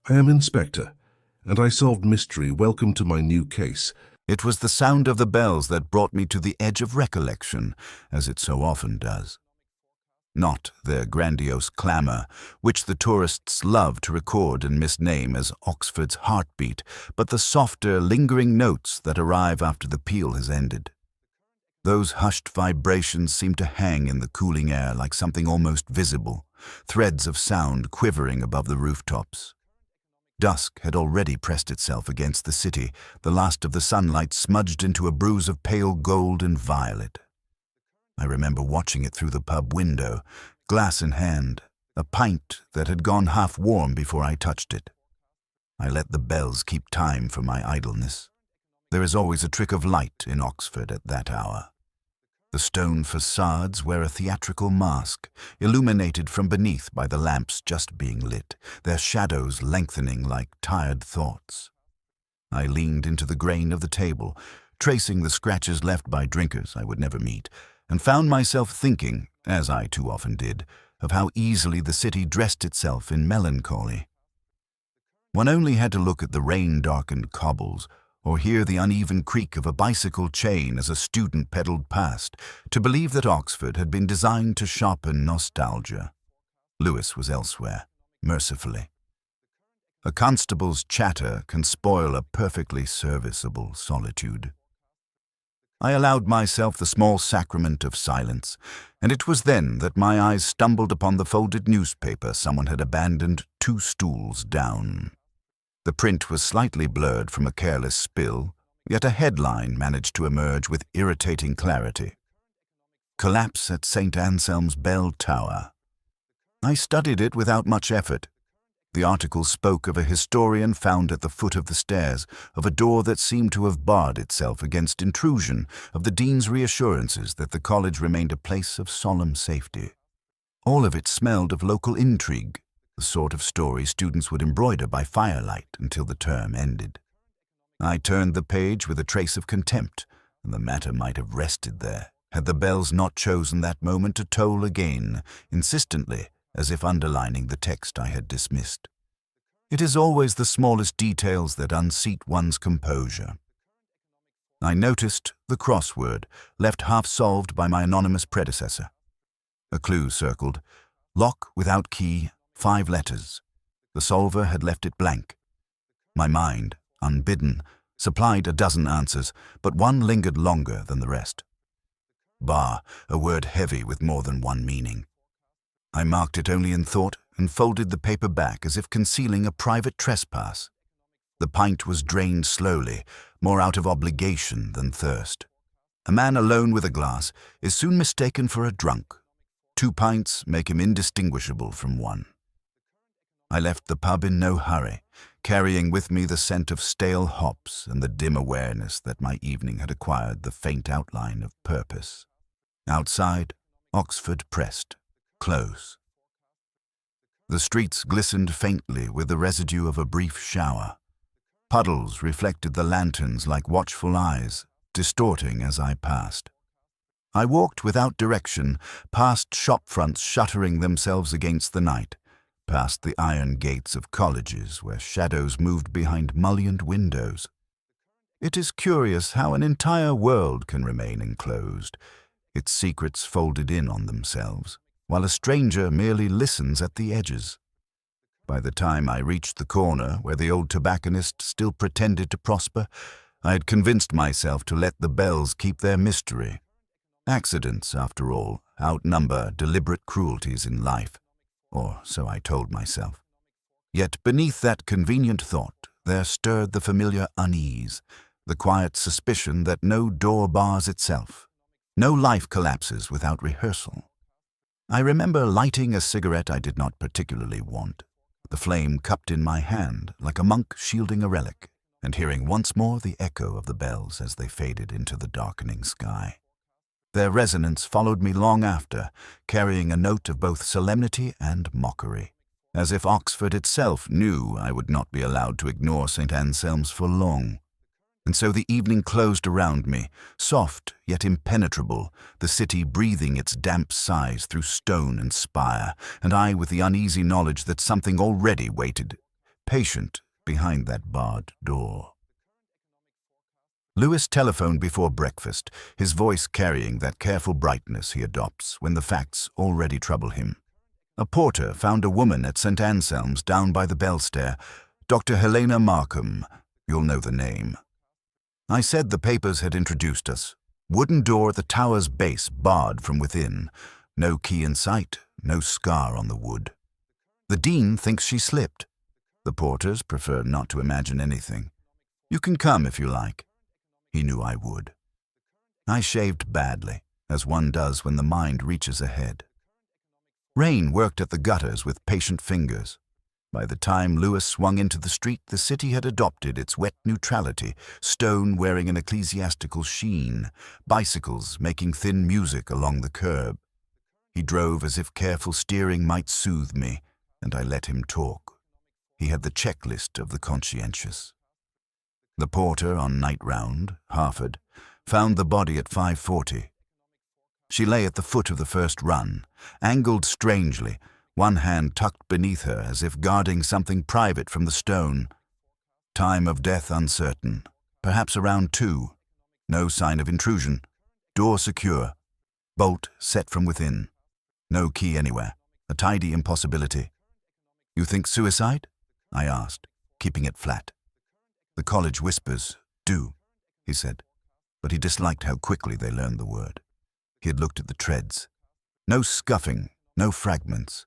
I am Inspector, and I solved mystery. Welcome to my new case. It was the sound of the bells that brought me to the edge of recollection, as it so often does. Not their grandiose clamour, which the tourists love to record and misname as Oxford's heartbeat, but the softer, lingering notes that arrive after the peal has ended. Those hushed vibrations seem to hang in the cooling air like something almost visible, threads of sound quivering above the rooftops. Dusk had already pressed itself against the city, the last of the sunlight smudged into a bruise of pale gold and violet. I remember watching it through the pub window, glass in hand, a pint that had gone half warm before I touched it. I let the bells keep time for my idleness. There is always a trick of light in Oxford at that hour. The stone facades wear a theatrical mask, illuminated from beneath by the lamps just being lit, their shadows lengthening like tired thoughts. I leaned into the grain of the table, tracing the scratches left by drinkers I would never meet, and found myself thinking, as I too often did, of how easily the city dressed itself in melancholy. One only had to look at the rain-darkened cobbles, or hear the uneven creak of a bicycle chain as a student pedaled past, to believe that Oxford had been designed to sharpen nostalgia. Lewis was elsewhere, mercifully. A constable's chatter can spoil a perfectly serviceable solitude. I allowed myself the small sacrament of silence, and it was then that my eyes stumbled upon the folded newspaper someone had abandoned 2 stools down. The print was slightly blurred from a careless spill, yet a headline managed to emerge with irritating clarity. Collapse at St. Anselm's Bell Tower. I studied it without much effort. The article spoke of a historian found at the foot of the stairs, of a door that seemed to have barred itself against intrusion, of the dean's reassurances that the college remained a place of solemn safety. All of it smelled of local intrigue, the sort of story students would embroider by firelight until the term ended. I turned the page with a trace of contempt, and the matter might have rested there, had the bells not chosen that moment to toll again, insistently, as if underlining the text I had dismissed. It is always the smallest details that unseat one's composure. I noticed the crossword, left half-solved by my anonymous predecessor. A clue circled, lock without key, 5 letters. The solver had left it blank. My mind, unbidden, supplied a dozen answers, but one lingered longer than the rest. Bar, a word heavy with more than one meaning. I marked it only in thought and folded the paper back as if concealing a private trespass. The pint was drained slowly, more out of obligation than thirst. A man alone with a glass is soon mistaken for a drunk. 2 pints make him indistinguishable from one. I left the pub in no hurry, carrying with me the scent of stale hops and the dim awareness that my evening had acquired the faint outline of purpose. Outside, Oxford pressed, close. The streets glistened faintly with the residue of a brief shower. Puddles reflected the lanterns like watchful eyes, distorting as I passed. I walked without direction, past shop fronts shuttering themselves against the night, past the iron gates of colleges where shadows moved behind mullioned windows. It is curious how an entire world can remain enclosed, its secrets folded in on themselves, while a stranger merely listens at the edges. By the time I reached the corner where the old tobacconist still pretended to prosper, I had convinced myself to let the bells keep their mystery. Accidents, after all, outnumber deliberate cruelties in life, or so I told myself. Yet beneath that convenient thought there stirred the familiar unease, the quiet suspicion that no door bars itself, no life collapses without rehearsal. I remember lighting a cigarette I did not particularly want, the flame cupped in my hand like a monk shielding a relic, and hearing once more the echo of the bells as they faded into the darkening sky. Their resonance followed me long after, carrying a note of both solemnity and mockery, as if Oxford itself knew I would not be allowed to ignore St. Anselm's for long. And so the evening closed around me, soft yet impenetrable, the city breathing its damp sighs through stone and spire, and I with the uneasy knowledge that something already waited, patient behind that barred door. Lewis telephoned before breakfast, his voice carrying that careful brightness he adopts when the facts already trouble him. A porter found a woman at St. Anselm's down by the bell stair, Dr. Helena Markham. You'll know the name. I said the papers had introduced us. Wooden door at the tower's base barred from within. No key in sight, no scar on the wood. The dean thinks she slipped. The porters prefer not to imagine anything. You can come if you like. He knew I would. I shaved badly, as one does when the mind reaches ahead. Rain worked at the gutters with patient fingers. By the time Lewis swung into the street, the city had adopted its wet neutrality, stone wearing an ecclesiastical sheen, bicycles making thin music along the curb. He drove as if careful steering might soothe me, and I let him talk. He had the checklist of the conscientious. The porter on night round, Harford, found the body at 5:40. She lay at the foot of the first run, angled strangely, one hand tucked beneath her as if guarding something private from the stone. Time of death uncertain, perhaps around 2. No sign of intrusion. Door secure. Bolt set from within. No key anywhere. A tidy impossibility. You think suicide? I asked, keeping it flat. The college whispers, do, he said, but he disliked how quickly they learned the word. He had looked at the treads. No scuffing, no fragments,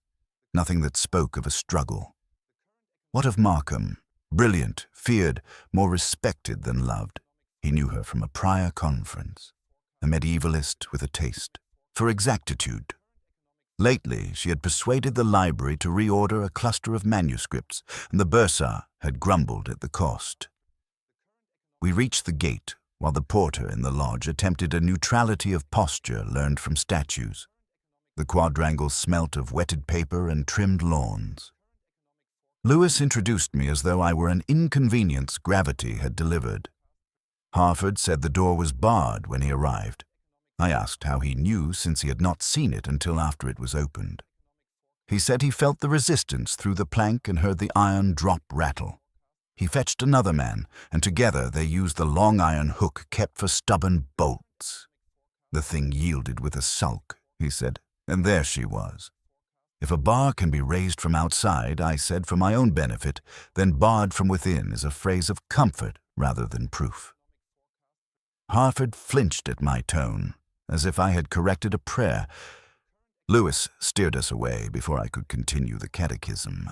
nothing that spoke of a struggle. What of Markham? Brilliant, feared, more respected than loved. He knew her from a prior conference. A medievalist with a taste for exactitude. Lately, she had persuaded the library to reorder a cluster of manuscripts, and the bursar had grumbled at the cost. We reached the gate, while the porter in the lodge attempted a neutrality of posture learned from statues. The quadrangle smelt of wetted paper and trimmed lawns. Lewis introduced me as though I were an inconvenience gravity had delivered. Harford said the door was barred when he arrived. I asked how he knew, since he had not seen it until after it was opened. He said he felt the resistance through the plank and heard the iron drop rattle. He fetched another man, and together they used the long iron hook kept for stubborn bolts. The thing yielded with a sulk, he said, and there she was. If a bar can be raised from outside, I said, for my own benefit, then barred from within is a phrase of comfort rather than proof. Harford flinched at my tone, as if I had corrected a prayer. Lewis steered us away before I could continue the catechism.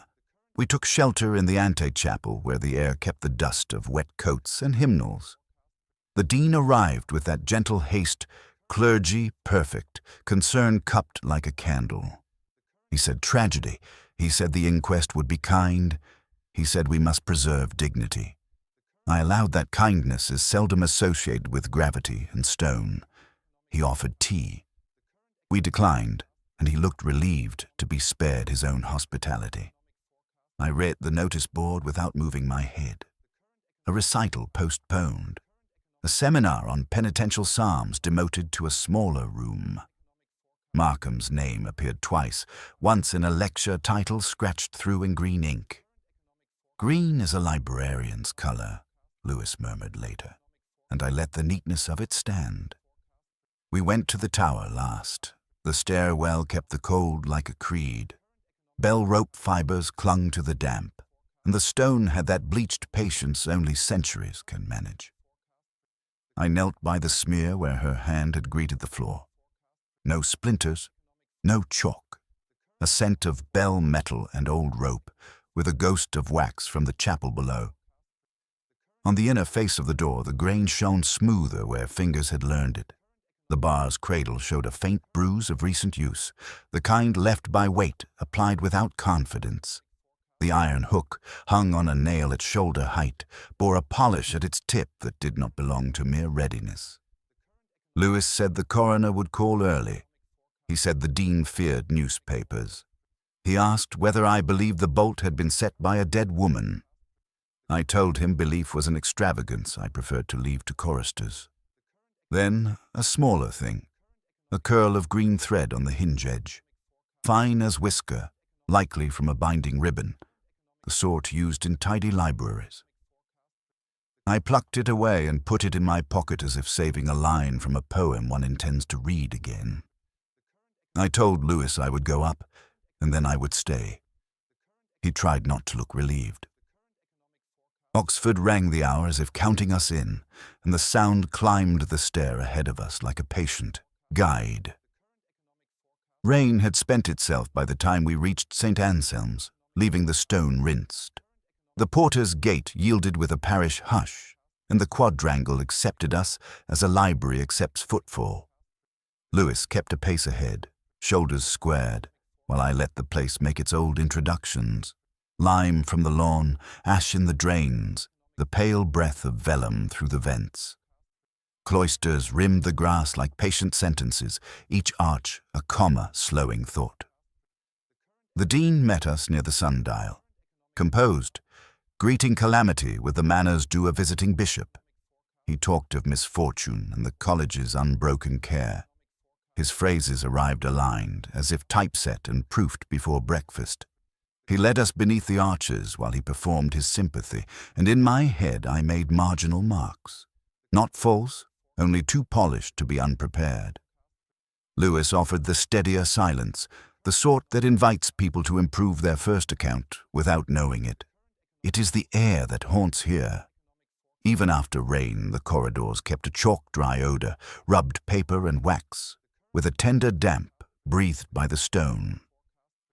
We took shelter in the antechapel where the air kept the dust of wet coats and hymnals. The dean arrived with that gentle haste, clergy perfect, concern cupped like a candle. He said tragedy. He said the inquest would be kind. He said we must preserve dignity. I allowed that kindness is seldom associated with gravity and stone. He offered tea. We declined, and he looked relieved to be spared his own hospitality. I read the notice board without moving my head. A recital postponed. A seminar on penitential psalms demoted to a smaller room. Markham's name appeared twice, once in a lecture title scratched through in green ink. Green is a librarian's color, Lewis murmured later, and I let the neatness of it stand. We went to the tower last. The stairwell kept the cold like a creed. Bell rope fibers clung to the damp, and the stone had that bleached patience only centuries can manage. I knelt by the smear where her hand had greeted the floor. No splinters, no chalk. A scent of bell metal and old rope, with a ghost of wax from the chapel below. On the inner face of the door, the grain shone smoother where fingers had learned it. The bar's cradle showed a faint bruise of recent use, the kind left by weight, applied without confidence. The iron hook, hung on a nail at shoulder height, bore a polish at its tip that did not belong to mere readiness. Lewis said the coroner would call early. He said the dean feared newspapers. He asked whether I believed the bolt had been set by a dead woman. I told him belief was an extravagance I preferred to leave to choristers. Then a smaller thing, a curl of green thread on the hinge edge, fine as whisker, likely from a binding ribbon. the sort used in tidy libraries. I plucked it away and put it in my pocket as if saving a line from a poem one intends to read again. I told Lewis I would go up, and then I would stay. He tried not to look relieved. Oxford rang the hour as if counting us in, and the sound climbed the stair ahead of us like a patient guide. Rain had spent itself by the time we reached St. Anselm's, leaving the stone rinsed. The porter's gate yielded with a parish hush, and the quadrangle accepted us as a library accepts footfall. Lewis kept a pace ahead, shoulders squared, while I let the place make its old introductions. Lime from the lawn, ash in the drains, the pale breath of vellum through the vents. Cloisters rimmed the grass like patient sentences, each arch a comma slowing thought. The dean met us near the sundial, composed, greeting calamity with the manners due a visiting bishop. He talked of misfortune and the college's unbroken care. His phrases arrived aligned, as if typeset and proofed before breakfast. He led us beneath the arches while he performed his sympathy, and in my head I made marginal marks. Not false, only too polished to be unprepared. Lewis offered the steadier silence, the sort that invites people to improve their first account without knowing it. It is the air that haunts here. Even after rain, the corridors kept a chalk-dry odor, rubbed paper and wax, with a tender damp breathed by the stone.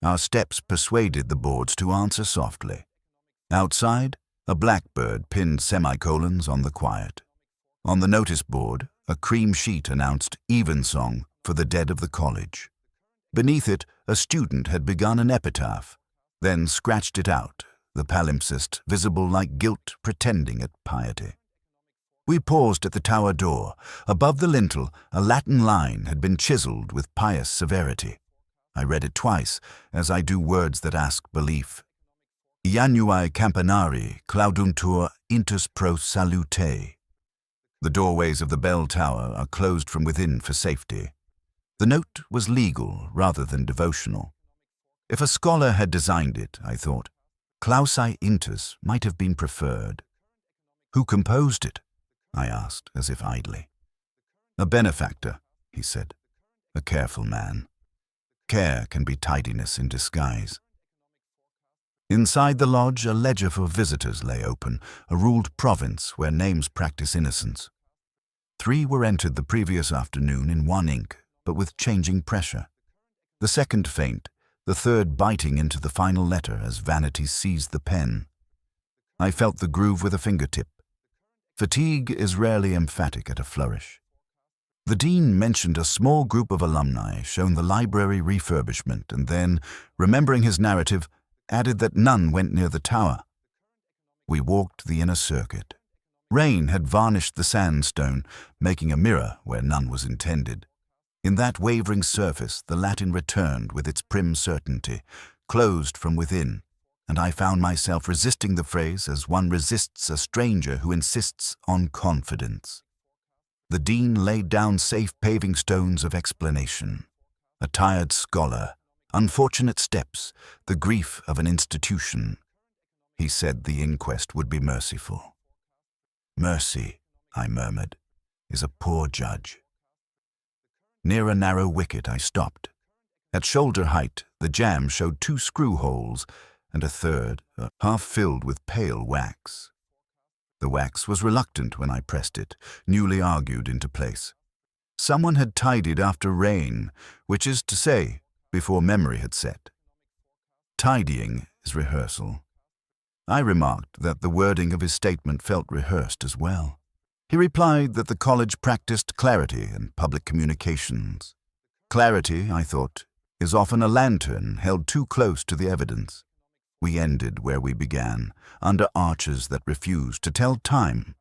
Our steps persuaded the boards to answer softly. Outside, a blackbird pinned semicolons on the quiet. On the notice board, a cream sheet announced evensong for the dead of the college. Beneath it, a student had begun an epitaph, then scratched it out, the palimpsest visible like guilt pretending at piety. We paused at the tower door. Above the lintel, a Latin line had been chiseled with pious severity. I read it twice, as I do words that ask belief. Iannuae campanari clauduntur intus pro salute. The doorways of the bell tower are closed from within for safety. The note was legal rather than devotional. If a scholar had designed it, I thought, clausae intus might have been preferred. Who composed it? I asked, as if idly. A benefactor, he said. A careful man. Care can be tidiness in disguise. Inside the lodge, a ledger for visitors lay open, a ruled province where names practice innocence. 3 were entered the previous afternoon in one ink, but with changing pressure. The second faint, the third biting into the final letter as vanity seized the pen. I felt the groove with a fingertip. Fatigue is rarely emphatic at a flourish. The dean mentioned a small group of alumni shown the library refurbishment and then, remembering his narrative, added that none went near the tower. We walked the inner circuit. Rain had varnished the sandstone, making a mirror where none was intended. In that wavering surface, the Latin returned with its prim certainty, closed from within, and I found myself resisting the phrase as one resists a stranger who insists on confidence. The dean laid down safe paving stones of explanation. A tired scholar, unfortunate steps, the grief of an institution. He said the inquest would be merciful. Mercy, I murmured, is a poor judge. Near a narrow wicket I stopped. At shoulder height, the jamb showed 2 screw holes, and a third, half filled with pale wax. The wax was reluctant when I pressed it, newly argued into place. Someone had tidied after rain, which is to say, before memory had set. Tidying is rehearsal. I remarked that the wording of his statement felt rehearsed as well. He replied that the college practiced clarity and public communications. Clarity, I thought, is often a lantern held too close to the evidence. We ended where we began, under arches that refused to tell time.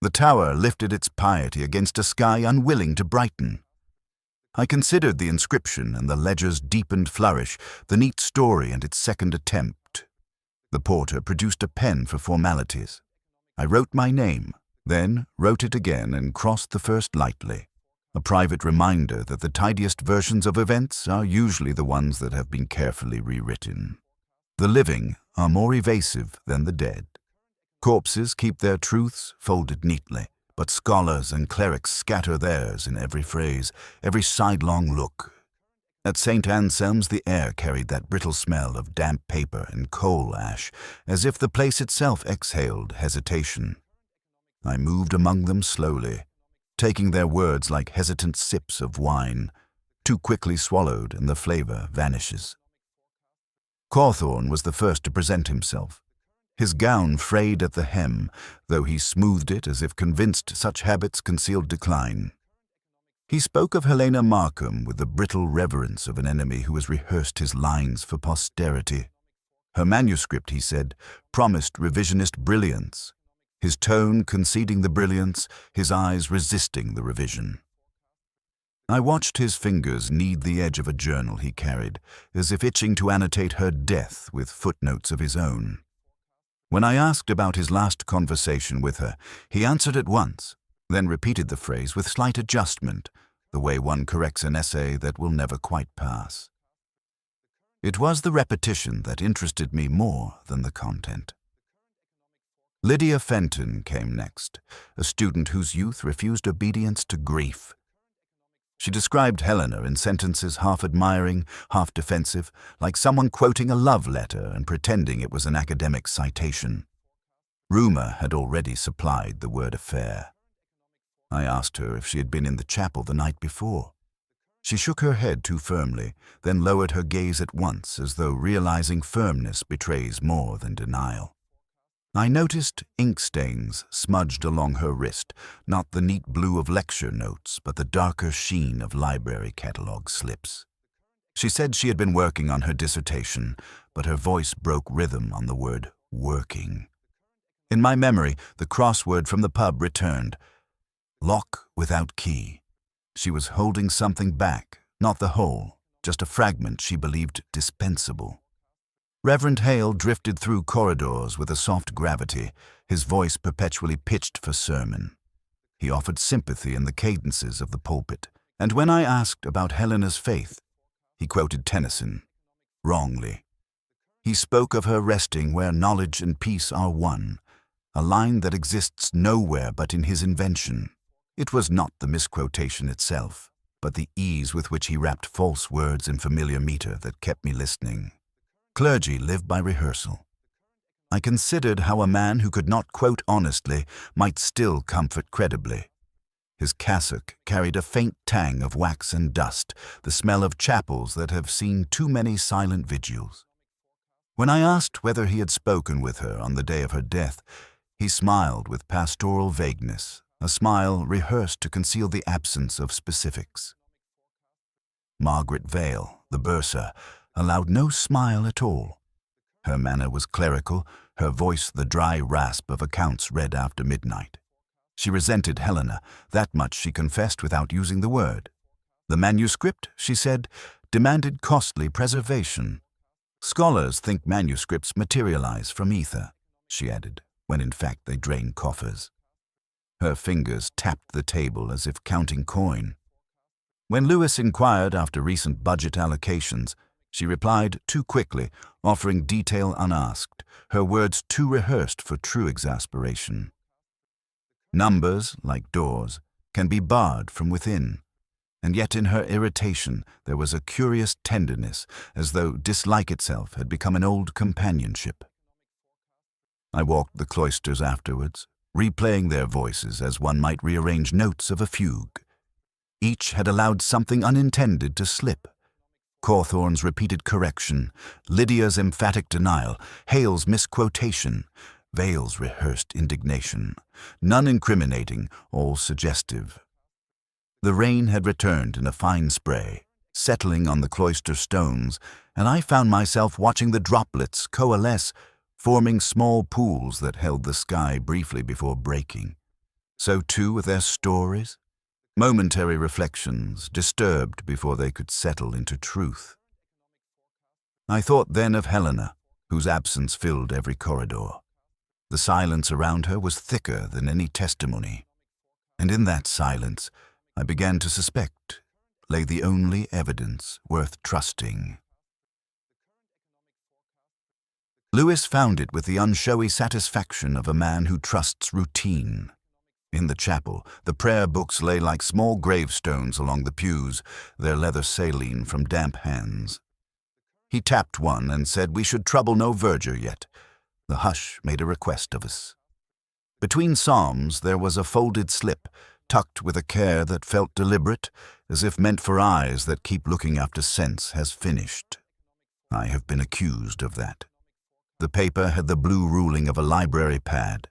The tower lifted its piety against a sky unwilling to brighten. I considered the inscription and the ledger's deepened flourish, the neat story and its second attempt. The porter produced a pen for formalities. I wrote my name, then wrote it again and crossed the first lightly, a private reminder that the tidiest versions of events are usually the ones that have been carefully rewritten. The living are more evasive than the dead. Corpses keep their truths folded neatly, but scholars and clerics scatter theirs in every phrase, every sidelong look. At St. Anselm's the air carried that brittle smell of damp paper and coal ash, as if the place itself exhaled hesitation. I moved among them slowly, taking their words like hesitant sips of wine, too quickly swallowed and the flavor vanishes. Cawthorne was the first to present himself. His gown frayed at the hem, though he smoothed it as if convinced such habits concealed decline. He spoke of Helena Markham with the brittle reverence of an enemy who has rehearsed his lines for posterity. Her manuscript, he said, promised revisionist brilliance, his tone conceding the brilliance, his eyes resisting the revision. I watched his fingers knead the edge of a journal he carried, as if itching to annotate her death with footnotes of his own. When I asked about his last conversation with her, he answered at once, then repeated the phrase with slight adjustment, the way one corrects an essay that will never quite pass. It was the repetition that interested me more than the content. Lydia Fenton came next, a student whose youth refused obedience to grief. She described Helena in sentences half admiring, half defensive, like someone quoting a love letter and pretending it was an academic citation. Rumor had already supplied the word affair. I asked her if she had been in the chapel the night before. She shook her head too firmly, then lowered her gaze at once as though realizing firmness betrays more than denial. I noticed ink stains smudged along her wrist, not the neat blue of lecture notes, but the darker sheen of library catalog slips. She said she had been working on her dissertation, but her voice broke rhythm on the word working. In my memory, the crossword from the pub returned. Lock without key. She was holding something back, not the whole, just a fragment she believed dispensable. Reverend Hale drifted through corridors with a soft gravity, his voice perpetually pitched for sermon. He offered sympathy in the cadences of the pulpit, and when I asked about Helena's faith, he quoted Tennyson, wrongly. He spoke of her resting where knowledge and peace are one, a line that exists nowhere but in his invention. It was not the misquotation itself, but the ease with which he wrapped false words in familiar meter that kept me listening. Clergy live by rehearsal. I considered how a man who could not quote honestly might still comfort credibly. His cassock carried a faint tang of wax and dust, the smell of chapels that have seen too many silent vigils. When I asked whether he had spoken with her on the day of her death, he smiled with pastoral vagueness, a smile rehearsed to conceal the absence of specifics. Margaret Vale, the bursar, allowed no smile at all. Her manner was clerical, her voice the dry rasp of accounts read after midnight. She resented Helena, that much she confessed without using the word. The manuscript, she said, demanded costly preservation. Scholars think manuscripts materialize from ether, she added, when in fact they drain coffers. Her fingers tapped the table as if counting coin. When Lewis inquired after recent budget allocations, she replied too quickly, offering detail unasked, her words too rehearsed for true exasperation. Numbers, like doors, can be barred from within, and yet in her irritation there was a curious tenderness, as though dislike itself had become an old companionship. I walked the cloisters afterwards, replaying their voices as one might rearrange notes of a fugue. Each had allowed something unintended to slip. Cawthorne's repeated correction, Lydia's emphatic denial, Hale's misquotation, Vale's rehearsed indignation, none incriminating, all suggestive. The rain had returned in a fine spray, settling on the cloister stones, and I found myself watching the droplets coalesce, forming small pools that held the sky briefly before breaking. So too with their stories. Momentary reflections, disturbed before they could settle into truth. I thought then of Helena, whose absence filled every corridor. The silence around her was thicker than any testimony, and in that silence, I began to suspect, lay the only evidence worth trusting. Lewis found it with the unshowy satisfaction of a man who trusts routine. In the chapel, the prayer books lay like small gravestones along the pews, their leather saline from damp hands. He tapped one and said we should trouble no verger yet. The hush made a request of us. Between psalms there was a folded slip, tucked with a care that felt deliberate, as if meant for eyes that keep looking after sense has finished. I have been accused of that. The paper had the blue ruling of a library pad.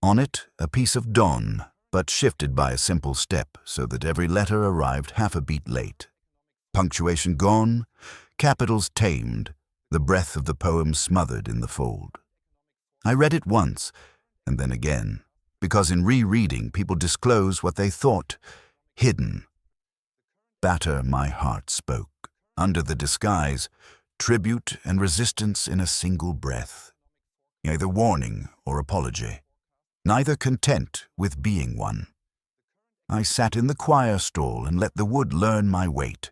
On it, a piece of dawn, but shifted by a simple step so that every letter arrived half a beat late. Punctuation gone, capitals tamed, the breath of the poem smothered in the fold. I read it once, and then again, because in rereading people disclose what they thought hidden. Batter my heart spoke, under the disguise, tribute and resistance in a single breath. Neither warning or apology, neither content with being one. I sat in the choir stall and let the wood learn my weight.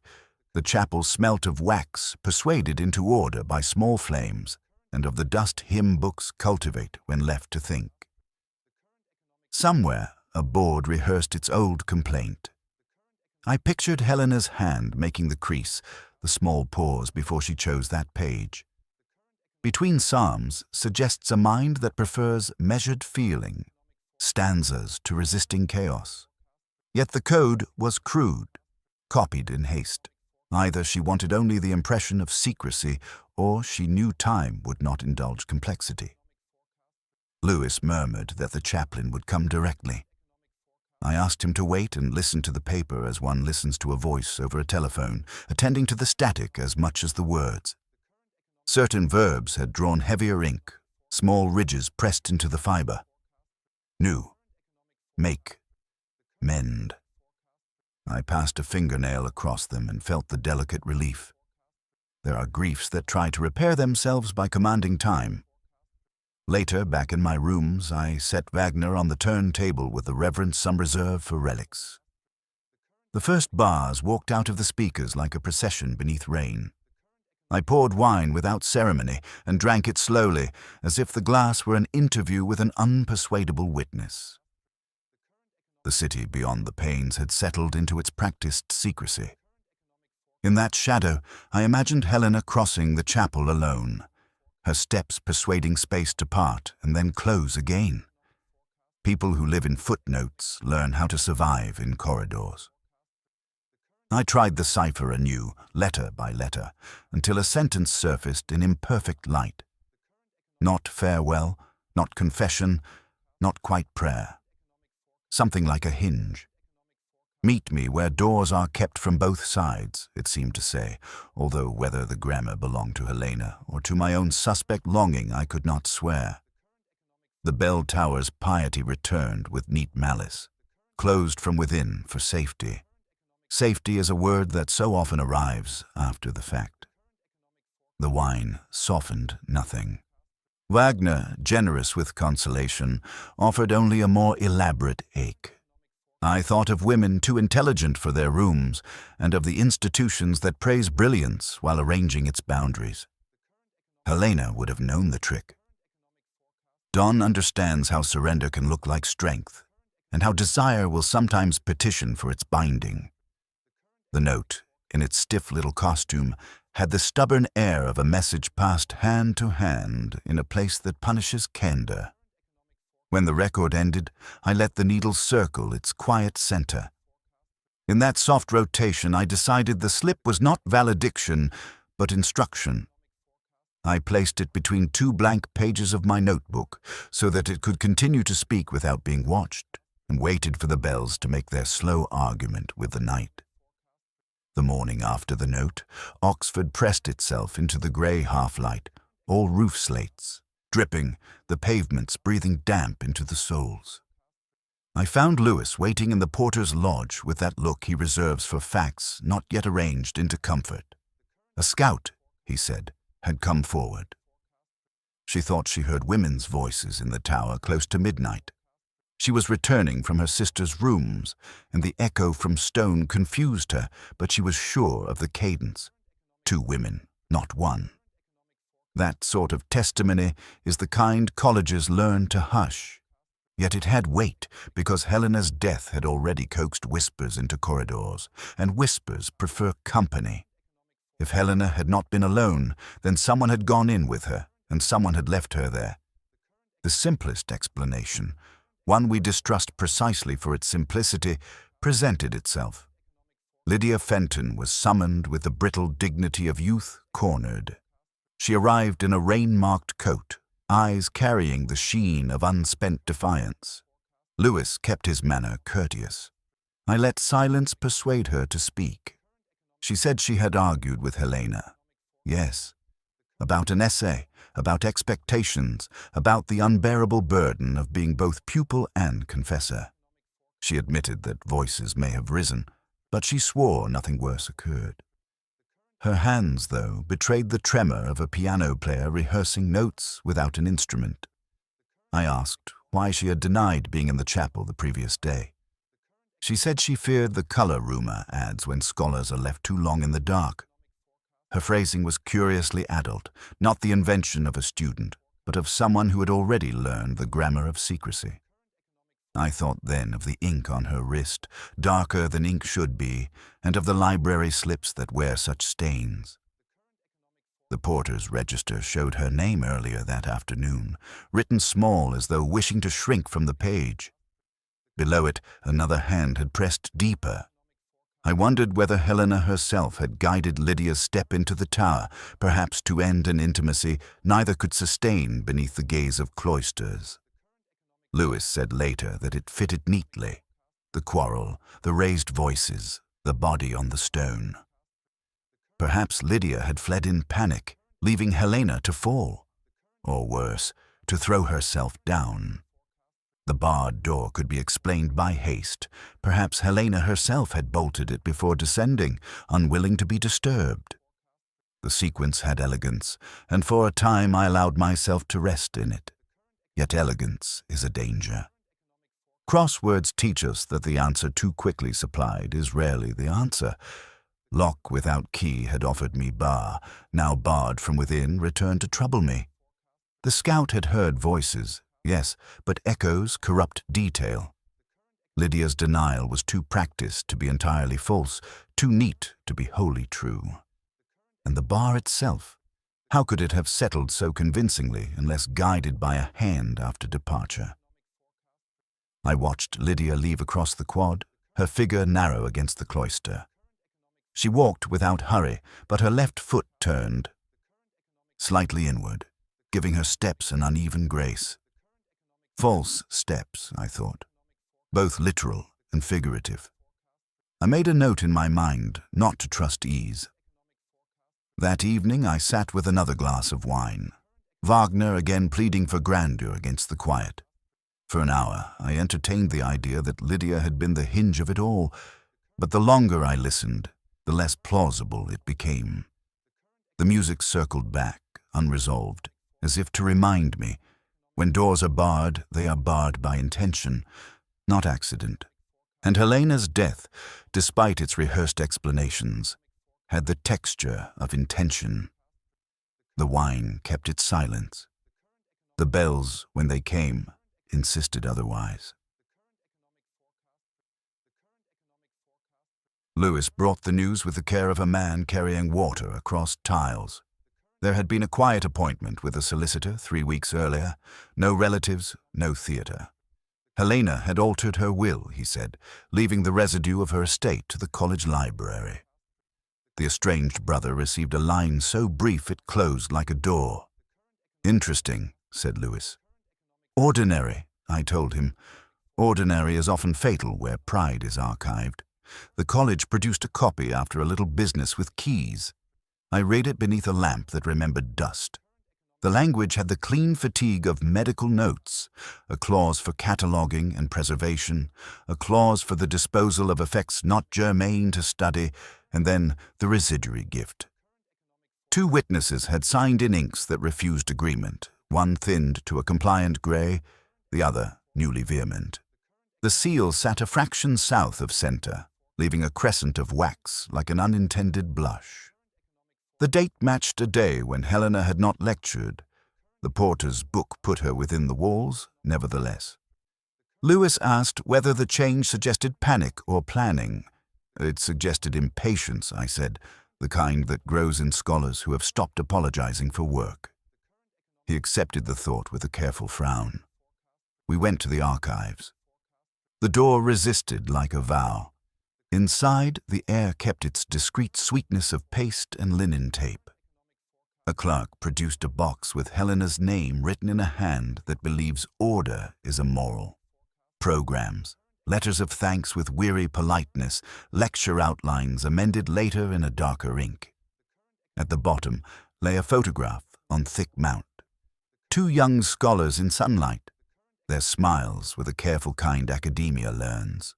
The chapel smelt of wax, persuaded into order by small flames, and of the dust hymn books cultivate when left to think. Somewhere, a board rehearsed its old complaint. I pictured Helena's hand making the crease, the small pause before she chose that page. Between psalms suggests a mind that prefers measured feeling, stanzas to resisting chaos. Yet the code was crude, copied in haste. Either she wanted only the impression of secrecy, or she knew time would not indulge complexity. Lewis murmured that the chaplain would come directly. I asked him to wait and listen to the paper as one listens to a voice over a telephone, attending to the static as much as the words. Certain verbs had drawn heavier ink, small ridges pressed into the fiber. New, make, mend. I passed a fingernail across them and felt the delicate relief. There are griefs that try to repair themselves by commanding time. Later, back in my rooms, I set Wagner on the turntable with the reverence some reserve for relics. The first bars walked out of the speakers like a procession beneath rain. I poured wine without ceremony and drank it slowly, as if the glass were an interview with an unpersuadable witness. The city beyond the panes had settled into its practiced secrecy. In that shadow, I imagined Helena crossing the chapel alone, her steps persuading space to part and then close again. People who live in footnotes learn how to survive in corridors. I tried the cipher anew, letter by letter, until a sentence surfaced in imperfect light. Not farewell, not confession, not quite prayer. Something like a hinge. Meet me where doors are kept from both sides, it seemed to say, although whether the grammar belonged to Helena or to my own suspect longing I could not swear. The bell tower's piety returned with neat malice, closed from within for safety. Safety is a word that so often arrives after the fact. The wine softened nothing. Wagner, generous with consolation, offered only a more elaborate ache. I thought of women too intelligent for their rooms, and of the institutions that praise brilliance while arranging its boundaries. Helena would have known the trick. Dawn understands how surrender can look like strength, and how desire will sometimes petition for its binding. The note, in its stiff little costume, had the stubborn air of a message passed hand to hand in a place that punishes candor. When the record ended, I let the needle circle its quiet center. In that soft rotation, I decided the slip was not valediction, but instruction. I placed it between two blank pages of my notebook so that it could continue to speak without being watched, and waited for the bells to make their slow argument with the night. The morning after the note, Oxford pressed itself into the grey half-light, all roof slates, dripping, the pavements breathing damp into the soles. I found Lewis waiting in the porter's lodge with that look he reserves for facts not yet arranged into comfort. A scout, he said, had come forward. She thought she heard women's voices in the tower close to midnight. She was returning from her sister's rooms, and the echo from stone confused her, but she was sure of the cadence. 2 women, not 1. That sort of testimony is the kind colleges learn to hush. Yet it had weight, because Helena's death had already coaxed whispers into corridors, and whispers prefer company. If Helena had not been alone, then someone had gone in with her, and someone had left her there. The simplest explanation, one we distrust precisely for its simplicity, presented itself. Lydia Fenton was summoned with the brittle dignity of youth cornered. She arrived in a rain-marked coat, eyes carrying the sheen of unspent defiance. Lewis kept his manner courteous. I let silence persuade her to speak. She said she had argued with Helena. Yes, about an essay, about expectations, about the unbearable burden of being both pupil and confessor. She admitted that voices may have risen, but she swore nothing worse occurred. Her hands, though, betrayed the tremor of a piano player rehearsing notes without an instrument. I asked why she had denied being in the chapel the previous day. She said she feared the color rumor adds when scholars are left too long in the dark. Her phrasing was curiously adult, not the invention of a student, but of someone who had already learned the grammar of secrecy. I thought then of the ink on her wrist, darker than ink should be, and of the library slips that wear such stains. The porter's register showed her name earlier that afternoon, written small as though wishing to shrink from the page. Below it, another hand had pressed deeper. I wondered whether Helena herself had guided Lydia's step into the tower, perhaps to end an intimacy neither could sustain beneath the gaze of cloisters. Lewis said later that it fitted neatly. The quarrel, the raised voices, the body on the stone. Perhaps Lydia had fled in panic, leaving Helena to fall. Or worse, to throw herself down. The barred door could be explained by haste. Perhaps Helena herself had bolted it before descending, unwilling to be disturbed. The sequence had elegance, and for a time I allowed myself to rest in it. Yet elegance is a danger. Crosswords teach us that the answer too quickly supplied is rarely the answer. Lock without key had offered me bar, now barred from within returned to trouble me. The scout had heard voices, yes, but echoes corrupt detail. Lydia's denial was too practiced to be entirely false, too neat to be wholly true. And the bar itself, how could it have settled so convincingly unless guided by a hand after departure? I watched Lydia leave across the quad, her figure narrow against the cloister. She walked without hurry, but her left foot turned slightly inward, giving her steps an uneven grace. False steps, I thought, both literal and figurative. I made a note in my mind not to trust ease. That evening I sat with another glass of wine, Wagner again pleading for grandeur against the quiet. For an hour I entertained the idea that Lydia had been the hinge of it all, but the longer I listened, the less plausible it became. The music circled back, unresolved, as if to remind me, when doors are barred, they are barred by intention, not accident. And Helena's death, despite its rehearsed explanations, had the texture of intention. The wine kept its silence. The bells, when they came, insisted otherwise. Lewis brought the news with the care of a man carrying water across tiles. There had been a quiet appointment with a solicitor 3 weeks earlier. No relatives, no theatre. Helena had altered her will, he said, leaving the residue of her estate to the college library. The estranged brother received a line so brief it closed like a door. Interesting, said Lewis. Ordinary, I told him. Ordinary is often fatal where pride is archived. The college produced a copy after a little business with keys. I read it beneath a lamp that remembered dust. The language had the clean fatigue of medical notes, a clause for cataloguing and preservation, a clause for the disposal of effects not germane to study, and then the residuary gift. 2 witnesses had signed in inks that refused agreement, one thinned to a compliant grey, the other newly vehement. The seal sat a fraction south of centre, leaving a crescent of wax like an unintended blush. The date matched a day when Helena had not lectured. The porter's book put her within the walls, nevertheless. Lewis asked whether the change suggested panic or planning. It suggested impatience, I said, the kind that grows in scholars who have stopped apologizing for work. He accepted the thought with a careful frown. We went to the archives. The door resisted like a vow. Inside, the air kept its discreet sweetness of paste and linen tape. A clerk produced a box with Helena's name written in a hand that believes order is immoral. Programs, letters of thanks with weary politeness, lecture outlines amended later in a darker ink. At the bottom lay a photograph on thick mount. Two young scholars in sunlight, their smiles with a careful kind academia learns.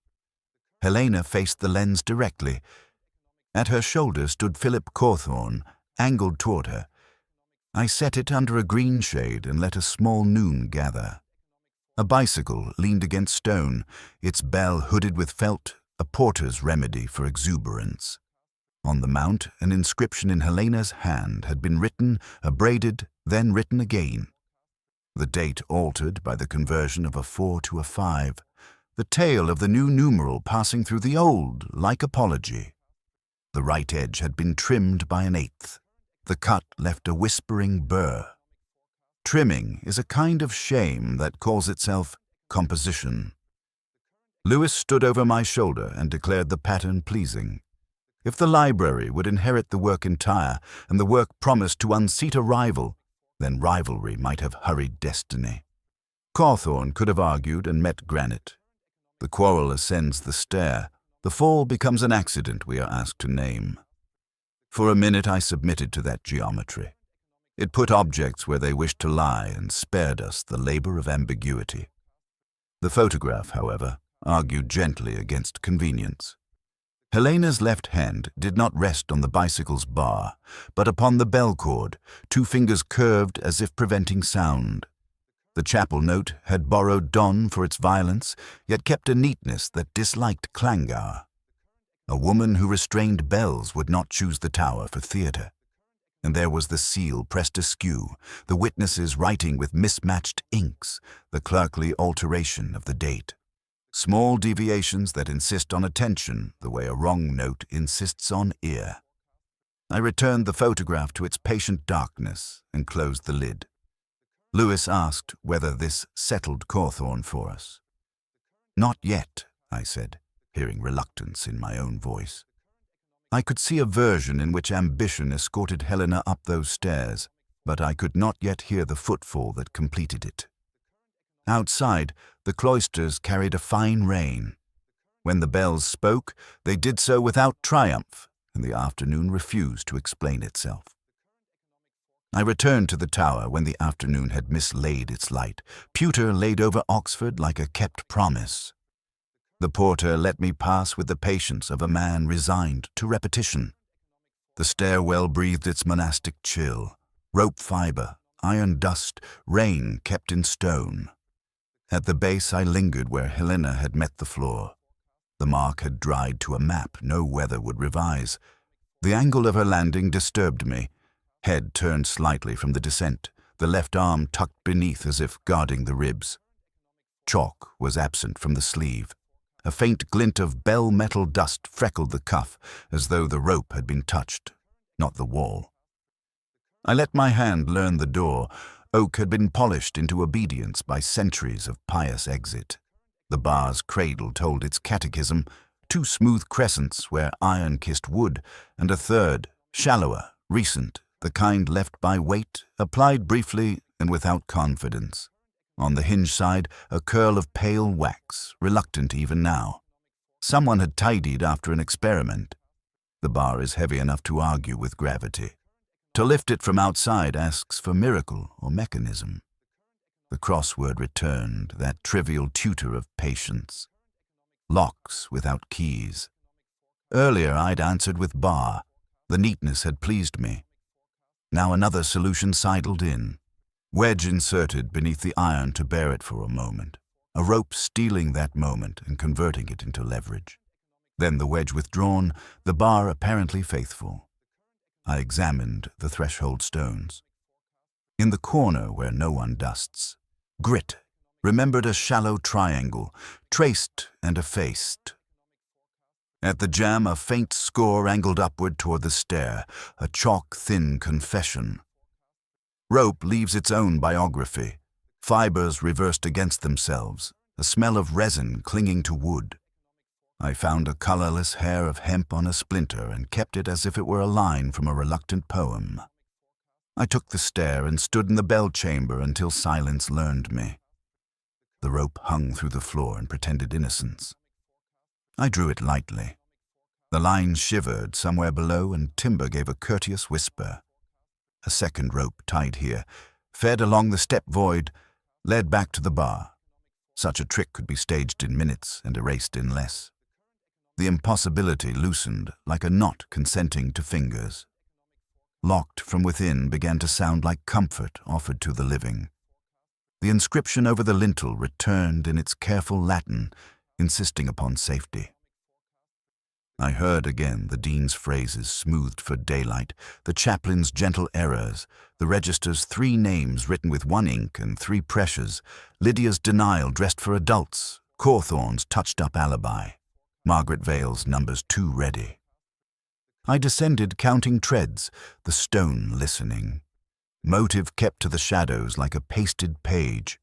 Helena faced the lens directly. At her shoulder stood Philip Cawthorne, angled toward her. I set it under a green shade and let a small noon gather. A bicycle leaned against stone, its bell hooded with felt, a porter's remedy for exuberance. On the mount, an inscription in Helena's hand had been written, abraded, then written again. The date altered by the conversion of a 4 to a 5, the tail of the new numeral passing through the old, like apology. The right edge had been trimmed by an 1/8. The cut left a whispering burr. Trimming is a kind of shame that calls itself composition. Lewis stood over my shoulder and declared the pattern pleasing. If the library would inherit the work entire, and the work promised to unseat a rival, then rivalry might have hurried destiny. Cawthorne could have argued and met granite. The quarrel ascends the stair. The fall becomes an accident we are asked to name. For a minute I submitted to that geometry. It put objects where they wished to lie and spared us the labor of ambiguity. The photograph, however, argued gently against convenience. Helena's left hand did not rest on the bicycle's bar, but upon the bell cord, 2 fingers curved as if preventing sound. The chapel note had borrowed Donne for its violence, yet kept a neatness that disliked clangor. A woman who restrained bells would not choose the tower for theatre. And there was the seal pressed askew, the witnesses writing with mismatched inks, the clerkly alteration of the date. Small deviations that insist on attention the way a wrong note insists on ear. I returned the photograph to its patient darkness and closed the lid. Lewis asked whether this settled Cawthorne for us. "Not yet," I said, hearing reluctance in my own voice. I could see a version in which ambition escorted Helena up those stairs, but I could not yet hear the footfall that completed it. Outside, the cloisters carried a fine rain. When the bells spoke, they did so without triumph, and the afternoon refused to explain itself. I returned to the tower when the afternoon had mislaid its light, pewter laid over Oxford like a kept promise. The porter let me pass with the patience of a man resigned to repetition. The stairwell breathed its monastic chill, rope fiber, iron dust, rain kept in stone. At the base I lingered where Helena had met the floor. The mark had dried to a map no weather would revise. The angle of her landing disturbed me. Head turned slightly from the descent, the left arm tucked beneath as if guarding the ribs. Chalk was absent from the sleeve. A faint glint of bell-metal dust freckled the cuff, as though the rope had been touched, not the wall. I let my hand learn the door. Oak had been polished into obedience by centuries of pious exit. The bar's cradle told its catechism, 2 smooth crescents where iron kissed wood, and a third, shallower, recent, the kind left by weight, applied briefly and without confidence. On the hinge side, a curl of pale wax, reluctant even now. Someone had tidied after an experiment. The bar is heavy enough to argue with gravity. To lift it from outside asks for miracle or mechanism. The crossword returned, that trivial tutor of patience. Locks without keys. Earlier I'd answered with bar. The neatness had pleased me. Now another solution sidled in. Wedge inserted beneath the iron to bear it for a moment, a rope stealing that moment and converting it into leverage. Then the wedge withdrawn, the bar apparently faithful. I examined the threshold stones. In the corner where no one dusts, grit remembered a shallow triangle, traced and effaced. At the jamb, a faint score angled upward toward the stair, a chalk-thin confession. Rope leaves its own biography, fibers reversed against themselves, a smell of resin clinging to wood. I found a colorless hair of hemp on a splinter and kept it as if it were a line from a reluctant poem. I took the stair and stood in the bell chamber until silence learned me. The rope hung through the floor and pretended innocence. I drew it lightly. The line shivered somewhere below, and timber gave a courteous whisper. A second rope tied here, fed along the step void, led back to the bar. Such a trick could be staged in minutes and erased in less. The impossibility loosened like a knot consenting to fingers. Locked from within began to sound like comfort offered to the living. The inscription over the lintel returned in its careful Latin, insisting upon safety. I heard again the dean's phrases smoothed for daylight, the chaplain's gentle errors, the register's 3 names written with 1 ink and 3 pressures, Lydia's denial dressed for adults, Cawthorne's touched-up alibi, Margaret Vale's numbers 2 ready. I descended counting treads, the stone listening. Motive kept to the shadows like a pasted page.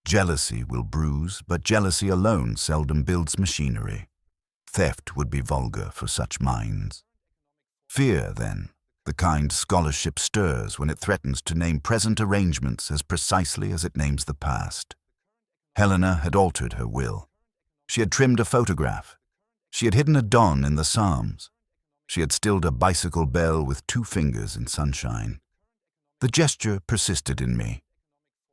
Jealousy will bruise, but jealousy alone seldom builds machinery. Theft would be vulgar for such minds. Fear, then, the kind scholarship stirs when it threatens to name present arrangements as precisely as it names the past. Helena had altered her will. She had trimmed a photograph. She had hidden a dawn in the Psalms. She had stilled a bicycle bell with 2 fingers in sunshine. The gesture persisted in me.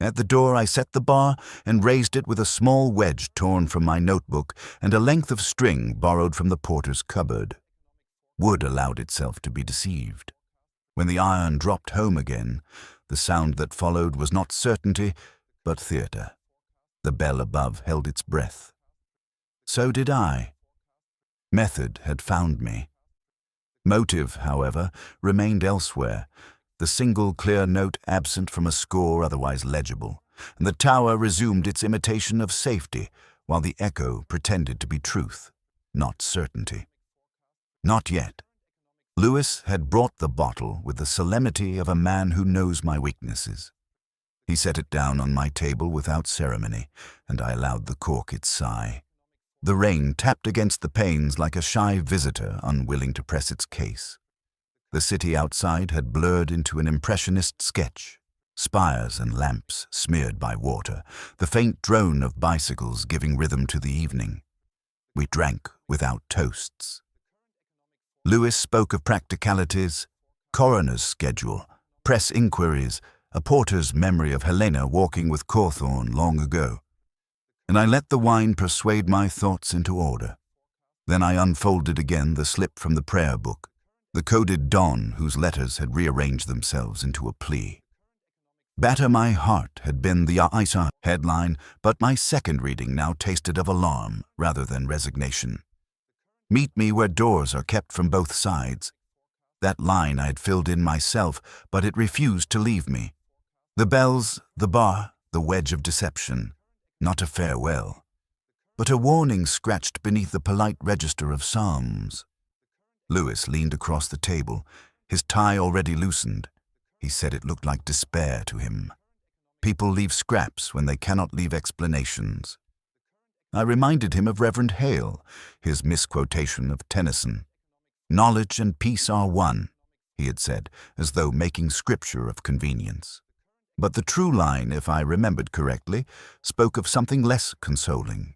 At the door I set the bar and raised it with a small wedge torn from my notebook and a length of string borrowed from the porter's cupboard. Wood allowed itself to be deceived. When the iron dropped home again, the sound that followed was not certainty, but theatre. The bell above held its breath. So did I. Method had found me. Motive, however, remained elsewhere, the single clear note absent from a score otherwise legible, and the tower resumed its imitation of safety, while the echo pretended to be truth, not certainty. Not yet. Lewis had brought the bottle with the solemnity of a man who knows my weaknesses. He set it down on my table without ceremony, and I allowed the cork its sigh. The rain tapped against the panes like a shy visitor unwilling to press its case. The city outside had blurred into an impressionist sketch, spires and lamps smeared by water, the faint drone of bicycles giving rhythm to the evening. We drank without toasts. Lewis spoke of practicalities, coroner's schedule, press inquiries, a porter's memory of Helena walking with Cawthorne long ago. And I let the wine persuade my thoughts into order. Then I unfolded again the slip from the prayer book, the coded dawn whose letters had rearranged themselves into a plea. Batter My Heart had been the ISA headline, but my second reading now tasted of alarm rather than resignation. Meet me where doors are kept from both sides. That line I had filled in myself, but it refused to leave me. The bells, the bar, the wedge of deception. Not a farewell, but a warning scratched beneath the polite register of psalms. Lewis leaned across the table, his tie already loosened. He said it looked like despair to him. People leave scraps when they cannot leave explanations. I reminded him of Reverend Hale, his misquotation of Tennyson. Knowledge and peace are one, he had said, as though making scripture of convenience. But the true line, if I remembered correctly, spoke of something less consoling.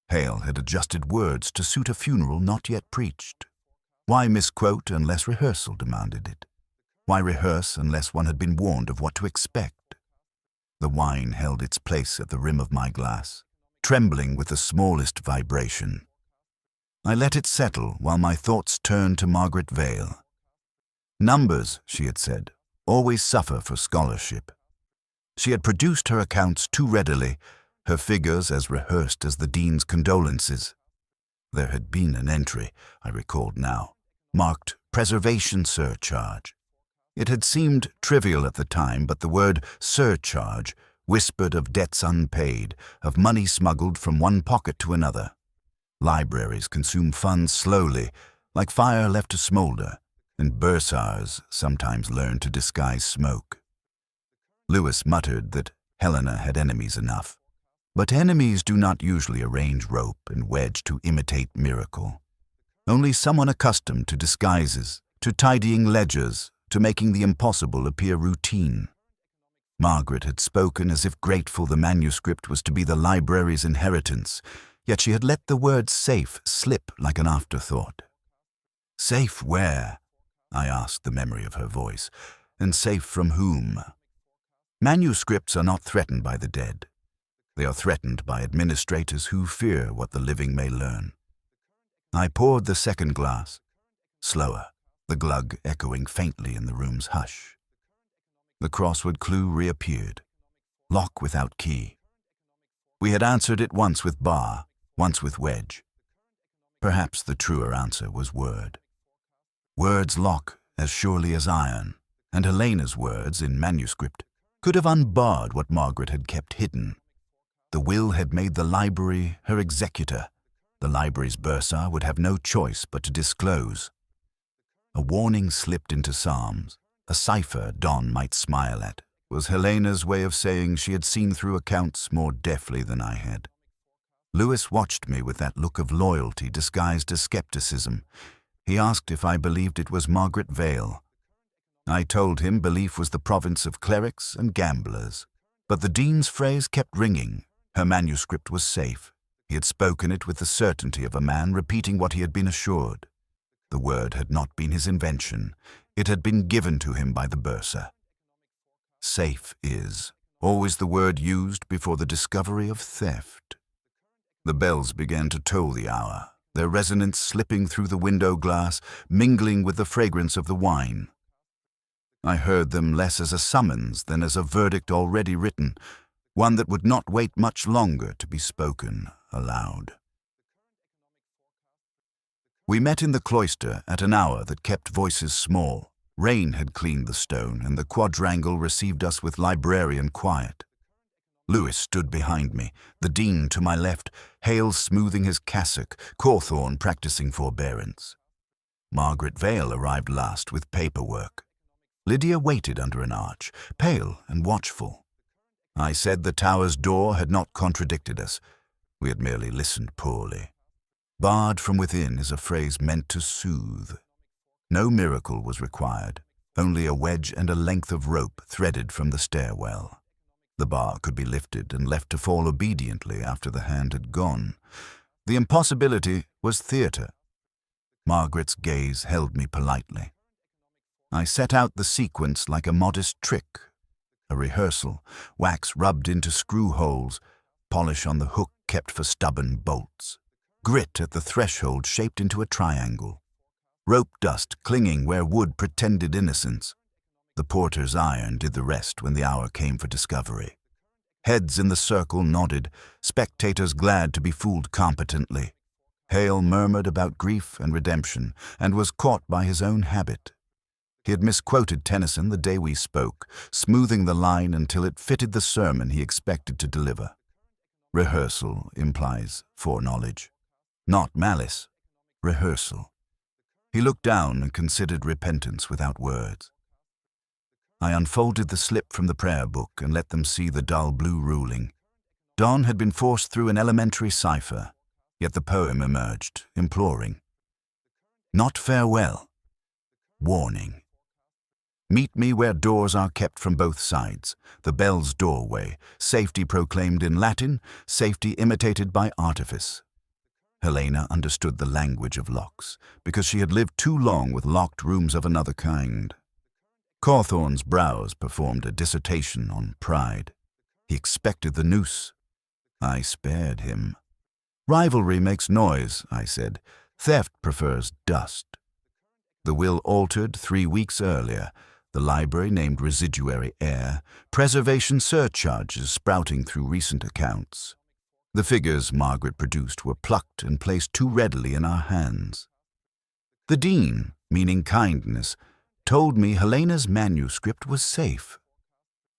Hale had adjusted words to suit a funeral not yet preached. Why misquote unless rehearsal demanded it? Why rehearse unless one had been warned of what to expect? The wine held its place at the rim of my glass, trembling with the smallest vibration. I let it settle while my thoughts turned to Margaret Vale. Numbers, she had said, always suffer for scholarship. She had produced her accounts too readily, her figures as rehearsed as the dean's condolences. There had been an entry, I recalled now, marked preservation surcharge, It had seemed trivial at the time, but the word surcharge whispered of debts unpaid, of money smuggled from one pocket to another. Libraries consume funds slowly, like fire left to smolder, and bursars sometimes learn to disguise smoke. Lewis muttered that Helena had enemies enough. But enemies do not usually arrange rope and wedge to imitate miracle. Only someone accustomed to disguises, to tidying ledgers, to making the impossible appear routine. Margaret had spoken as if grateful the manuscript was to be the library's inheritance, yet she had let the word safe slip like an afterthought. Safe where? I asked the memory of her voice, and safe from whom? Manuscripts are not threatened by the dead. They are threatened by administrators who fear what the living may learn. I poured the second glass, slower, the glug echoing faintly in the room's hush. The crossword clue reappeared. Lock without key. We had answered it once with bar, once with wedge. Perhaps the truer answer was word. Words lock as surely as iron, and Helena's words in manuscript could have unbarred what Margaret had kept hidden. The will had made the library her executor. The library's bursar would have no choice but to disclose. A warning slipped into psalms, a cipher Dawn might smile at, was Helena's way of saying she had seen through accounts more deftly than I had. Lewis watched me with that look of loyalty disguised as skepticism. He asked if I believed it was Margaret Vale. I told him belief was the province of clerics and gamblers. But the dean's phrase kept ringing. Her manuscript was safe. He had spoken it with the certainty of a man repeating what he had been assured. The word had not been his invention. It had been given to him by the bursar. Safe is always the word used before the discovery of theft. The bells began to toll the hour, their resonance slipping through the window glass, mingling with the fragrance of the wine. I heard them less as a summons than as a verdict already written, one that would not wait much longer to be spoken aloud. We met in the cloister at an hour that kept voices small. Rain had cleaned the stone, and the quadrangle received us with librarian quiet. Lewis stood behind me, the dean to my left, Hale smoothing his cassock, Cawthorne practicing forbearance. Margaret Vale arrived last with paperwork. Lydia waited under an arch, pale and watchful. I said the tower's door had not contradicted us. We had merely listened poorly. Barred from within is a phrase meant to soothe. No miracle was required, only a wedge and a length of rope threaded from the stairwell. The bar could be lifted and left to fall obediently after the hand had gone. The impossibility was theatre. Margaret's gaze held me politely. I set out the sequence like a modest trick, a rehearsal, wax rubbed into screw holes, polish on the hook kept for stubborn bolts, grit at the threshold shaped into a triangle, rope dust clinging where wood pretended innocence. The porter's iron did the rest when the hour came for discovery. Heads in the circle nodded, spectators glad to be fooled competently. Hale murmured about grief and redemption, and was caught by his own habit. He had misquoted Tennyson the day we spoke, smoothing the line until it fitted the sermon he expected to deliver. Rehearsal implies foreknowledge. Not malice. Rehearsal. He looked down and considered repentance without words. I unfolded the slip from the prayer book and let them see the dull blue ruling. Dawn had been forced through an elementary cipher, yet the poem emerged, imploring. Not farewell. Warning. Meet me where doors are kept from both sides, the bell's doorway, safety proclaimed in Latin, safety imitated by artifice. Helena understood the language of locks, because she had lived too long with locked rooms of another kind. Cawthorne's brows performed a dissertation on pride. He expected the noose. I spared him. Rivalry makes noise, I said. Theft prefers dust. The will altered 3 weeks earlier. The library named residuary heir, preservation surcharges sprouting through recent accounts. The figures Margaret produced were plucked and placed too readily in our hands. The dean, meaning kindness, told me Helena's manuscript was safe.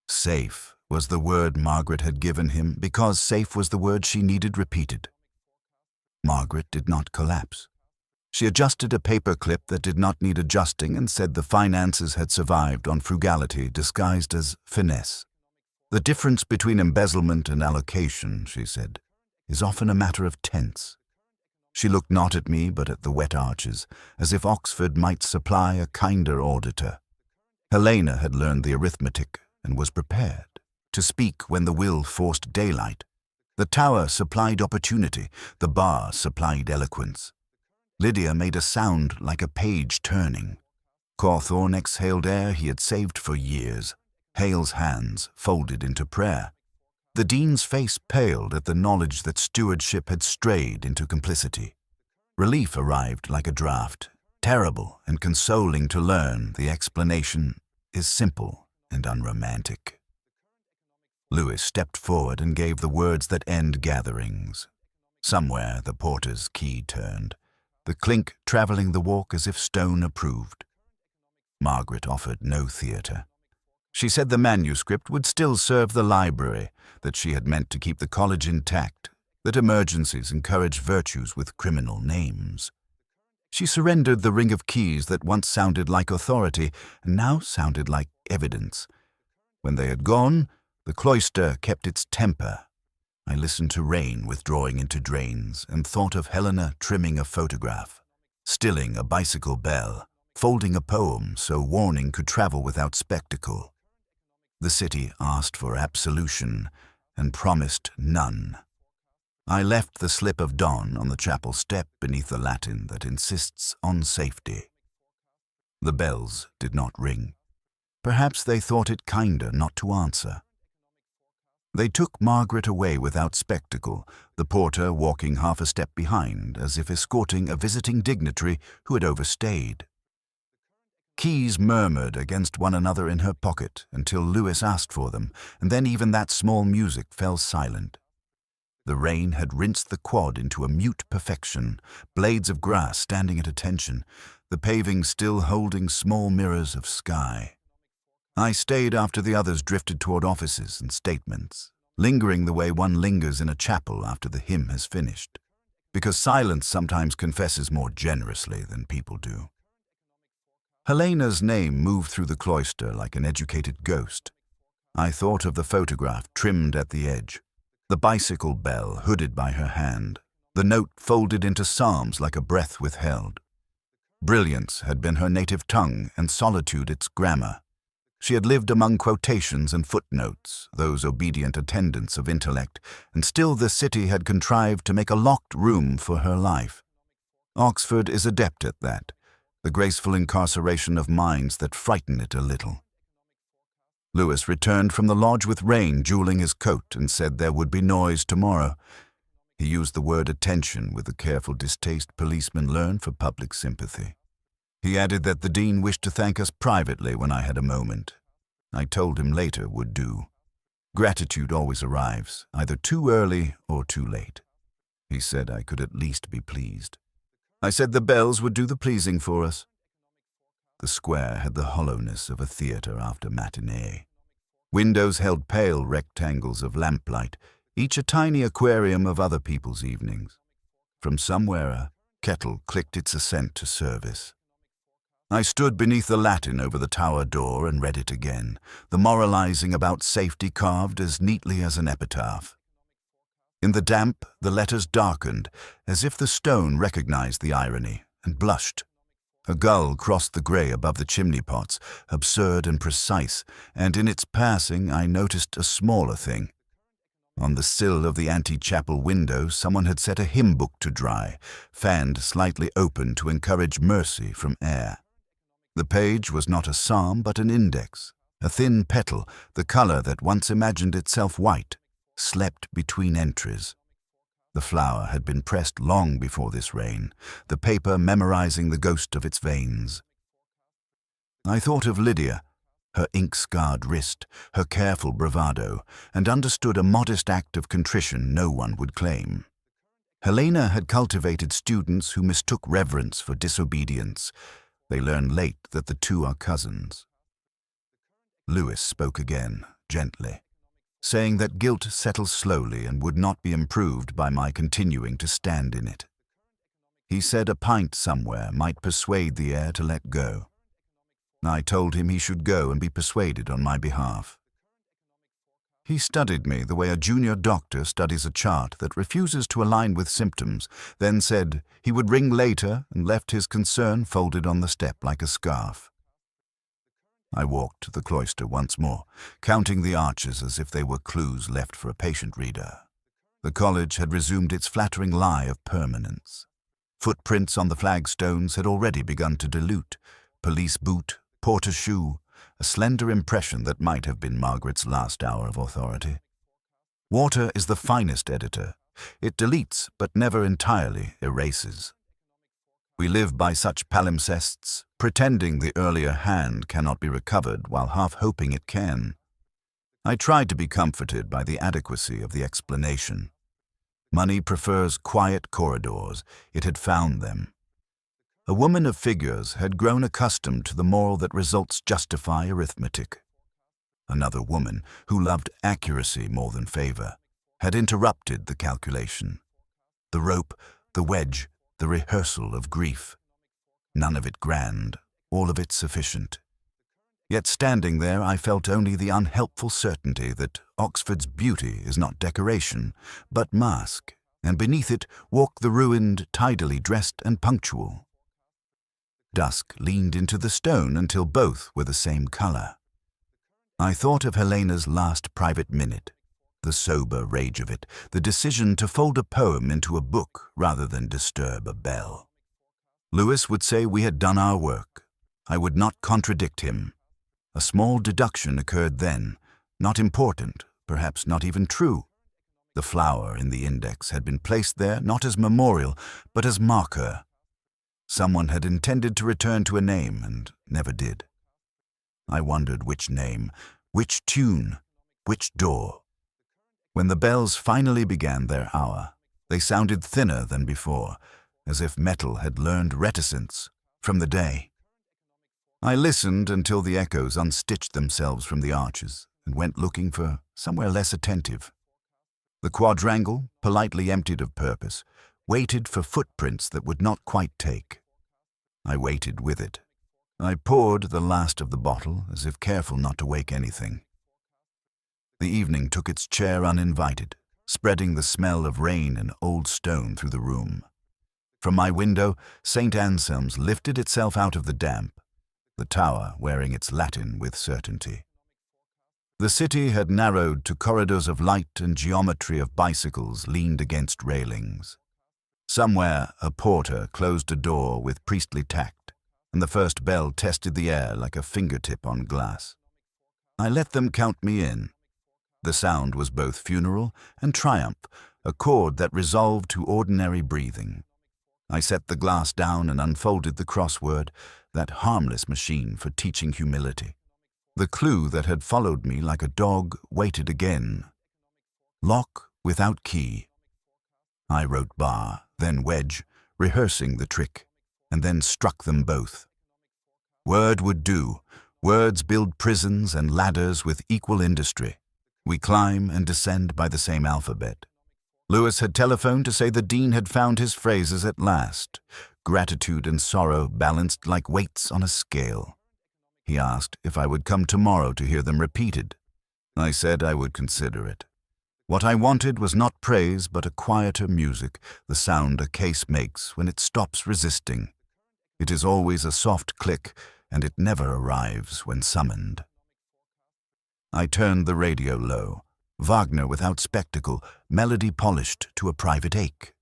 Safe was the word Margaret had given him because safe was the word she needed repeated. Margaret did not collapse. She adjusted a paper clip that did not need adjusting and said the finances had survived on frugality disguised as finesse. The difference between embezzlement and allocation, she said, is often a matter of tense. She looked not at me but at the wet arches, as if Oxford might supply a kinder auditor. Helena had learned the arithmetic and was prepared to speak when the will forced daylight. The tower supplied opportunity, the bar supplied eloquence. Lydia made a sound like a page turning. Cawthorne exhaled air he had saved for years. Hale's hands folded into prayer. The dean's face paled at the knowledge that stewardship had strayed into complicity. Relief arrived like a draught, terrible and consoling to learn the explanation is simple and unromantic. Lewis stepped forward and gave the words that end gatherings. Somewhere the porter's key turned, the clink travelling the walk as if stone approved. Margaret offered no theatre. She said the manuscript would still serve the library, that she had meant to keep the college intact, that emergencies encouraged virtues with criminal names. She surrendered the ring of keys that once sounded like authority and now sounded like evidence. When they had gone, the cloister kept its temper. I listened to rain withdrawing into drains and thought of Helena trimming a photograph, stilling a bicycle bell, folding a poem so warning could travel without spectacle. The city asked for absolution and promised none. I left the slip of dawn on the chapel step beneath the Latin that insists on safety. The bells did not ring. Perhaps they thought it kinder not to answer. They took Margaret away without spectacle, the porter walking half a step behind, as if escorting a visiting dignitary who had overstayed. Keys murmured against one another in her pocket until Lewis asked for them, and then even that small music fell silent. The rain had rinsed the quad into a mute perfection, blades of grass standing at attention, the paving still holding small mirrors of sky. I stayed after the others drifted toward offices and statements, lingering the way one lingers in a chapel after the hymn has finished, because silence sometimes confesses more generously than people do. Helena's name moved through the cloister like an educated ghost. I thought of the photograph trimmed at the edge, the bicycle bell hooded by her hand, the note folded into psalms like a breath withheld. Brilliance had been her native tongue and solitude its grammar. She had lived among quotations and footnotes, those obedient attendants of intellect, and still the city had contrived to make a locked room for her life. Oxford is adept at that, the graceful incarceration of minds that frighten it a little. Lewis returned from the lodge with rain jewelling his coat and said there would be noise tomorrow. He used the word attention with the careful distaste policemen learn for public sympathy. He added that the dean wished to thank us privately when I had a moment. I told him later would do. Gratitude always arrives, either too early or too late. He said I could at least be pleased. I said the bells would do the pleasing for us. The square had the hollowness of a theatre after matinee. Windows held pale rectangles of lamplight, each a tiny aquarium of other people's evenings. From somewhere a kettle clicked its assent to service. I stood beneath the Latin over the tower door and read it again, the moralizing about safety carved as neatly as an epitaph. In the damp, the letters darkened, as if the stone recognized the irony, and blushed. A gull crossed the grey above the chimney pots, absurd and precise, and in its passing I noticed a smaller thing. On the sill of the ante-chapel window someone had set a hymn book to dry, fanned slightly open to encourage mercy from air. The page was not a psalm but an index, a thin petal, the colour that once imagined itself white, slept between entries. The flower had been pressed long before this rain, the paper memorizing the ghost of its veins. I thought of Lydia, her ink-scarred wrist, her careful bravado, and understood a modest act of contrition no one would claim. Helena had cultivated students who mistook reverence for disobedience. They learn late that the two are cousins. Lewis spoke again, gently, saying that guilt settles slowly and would not be improved by my continuing to stand in it. He said a pint somewhere might persuade the heir to let go. I told him he should go and be persuaded on my behalf. He studied me the way a junior doctor studies a chart that refuses to align with symptoms, then said he would ring later and left his concern folded on the step like a scarf. I walked to the cloister once more, counting the arches as if they were clues left for a patient reader. The college had resumed its flattering lie of permanence. Footprints on the flagstones had already begun to dilute. Police boot, porter shoe, a slender impression that might have been Margaret's last hour of authority. Water is the finest editor. It deletes, but never entirely erases. We live by such palimpsests, pretending the earlier hand cannot be recovered while half hoping it can. I tried to be comforted by the adequacy of the explanation. Money prefers quiet corridors. It had found them. A woman of figures had grown accustomed to the moral that results justify arithmetic. Another woman, who loved accuracy more than favor, had interrupted the calculation. The rope, the wedge, the rehearsal of grief. None of it grand, all of it sufficient. Yet standing there, I felt only the unhelpful certainty that Oxford's beauty is not decoration, but mask, and beneath it walk the ruined, tidily dressed and punctual. Dusk leaned into the stone until both were the same color. I thought of Helena's last private minute, the sober rage of it, the decision to fold a poem into a book rather than disturb a bell. Lewis would say we had done our work. I would not contradict him. A small deduction occurred then, not important, perhaps not even true. The flower in the index had been placed there not as memorial, but as marker. Someone had intended to return to a name and never did. I wondered which name, which tune, which door. When the bells finally began their hour, they sounded thinner than before, as if metal had learned reticence from the day. I listened until the echoes unstitched themselves from the arches and went looking for somewhere less attentive. The quadrangle, politely emptied of purpose, waited for footprints that would not quite take. I waited with it. I poured the last of the bottle, as if careful not to wake anything. The evening took its chair uninvited, spreading the smell of rain and old stone through the room. From my window, St. Anselm's lifted itself out of the damp, the tower wearing its Latin with certainty. The city had narrowed to corridors of light and geometry of bicycles leaned against railings. Somewhere a porter closed a door with priestly tact, and the first bell tested the air like a fingertip on glass. I let them count me in. The sound was both funeral and triumph, a chord that resolved to ordinary breathing. I set the glass down and unfolded the crossword, that harmless machine for teaching humility. The clue that had followed me like a dog waited again. Lock without key. I wrote bar, then wedge, rehearsing the trick, and then struck them both. Word would do. Words build prisons and ladders with equal industry. We climb and descend by the same alphabet. Lewis had telephoned to say the dean had found his phrases at last. Gratitude and sorrow balanced like weights on a scale. He asked if I would come tomorrow to hear them repeated. I said I would consider it. What I wanted was not praise, but a quieter music, the sound a case makes when it stops resisting. It is always a soft click, and it never arrives when summoned. I turned the radio low. Wagner without spectacle, melody polished to a private ache.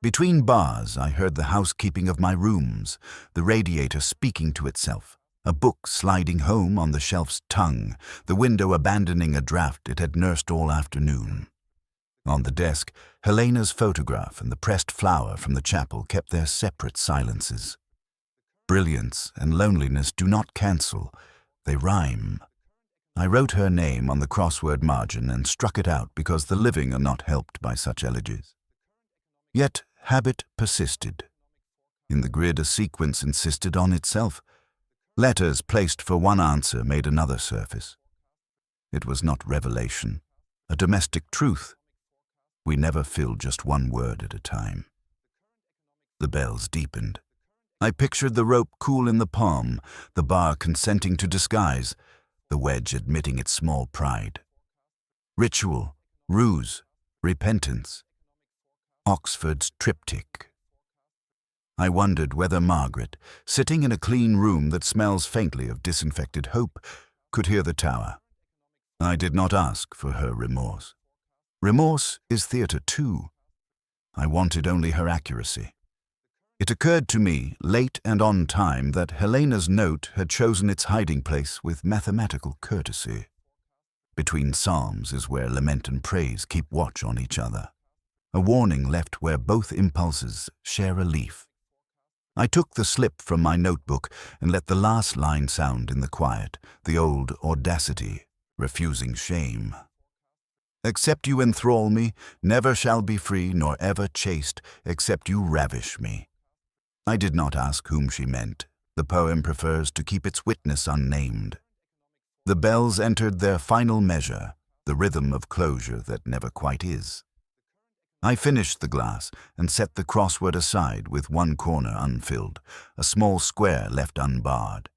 Between bars, I heard the housekeeping of my rooms, the radiator speaking to itself, a book sliding home on the shelf's tongue, the window abandoning a draught it had nursed all afternoon. On the desk, Helena's photograph and the pressed flower from the chapel kept their separate silences. Brilliance and loneliness do not cancel, they rhyme. I wrote her name on the crossword margin and struck it out because the living are not helped by such elegies. Yet habit persisted. In the grid, a sequence insisted on itself. Letters placed for one answer made another surface. It was not revelation, a domestic truth. We never filled just one word at a time. The bells deepened. I pictured the rope cool in the palm, the bar consenting to disguise, the wedge admitting its small pride. Ritual, ruse, repentance. Oxford's triptych. I wondered whether Margaret, sitting in a clean room that smells faintly of disinfected hope, could hear the tower. I did not ask for her remorse. Remorse is theatre too. I wanted only her accuracy. It occurred to me, late and on time, that Helena's note had chosen its hiding place with mathematical courtesy. Between psalms is where lament and praise keep watch on each other. A warning left where both impulses share a leaf. I took the slip from my notebook and let the last line sound in the quiet, the old audacity, refusing shame. Except you enthrall me, never shall be free, nor ever chaste, except you ravish me. I did not ask whom she meant. The poem prefers to keep its witness unnamed. The bells entered their final measure, the rhythm of closure that never quite is. I finished the glass and set the crossword aside with one corner unfilled, a small square left unbarred.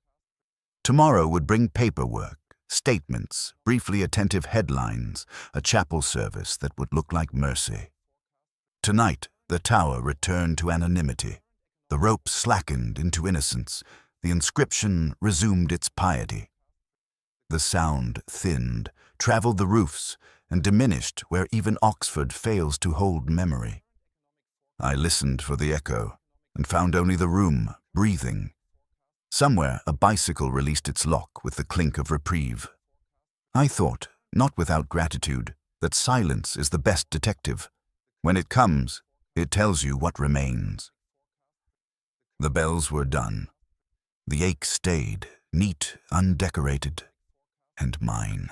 Tomorrow would bring paperwork, statements, briefly attentive headlines, a chapel service that would look like mercy. Tonight, the tower returned to anonymity. The rope slackened into innocence. The inscription resumed its piety. The sound thinned, traveled the roofs, and diminished where even Oxford fails to hold memory. I listened for the echo, and found only the room, breathing. Somewhere a bicycle released its lock with the clink of reprieve. I thought, not without gratitude, that silence is the best detective. When it comes, it tells you what remains. The bells were done. The ache stayed, neat, undecorated, and mine.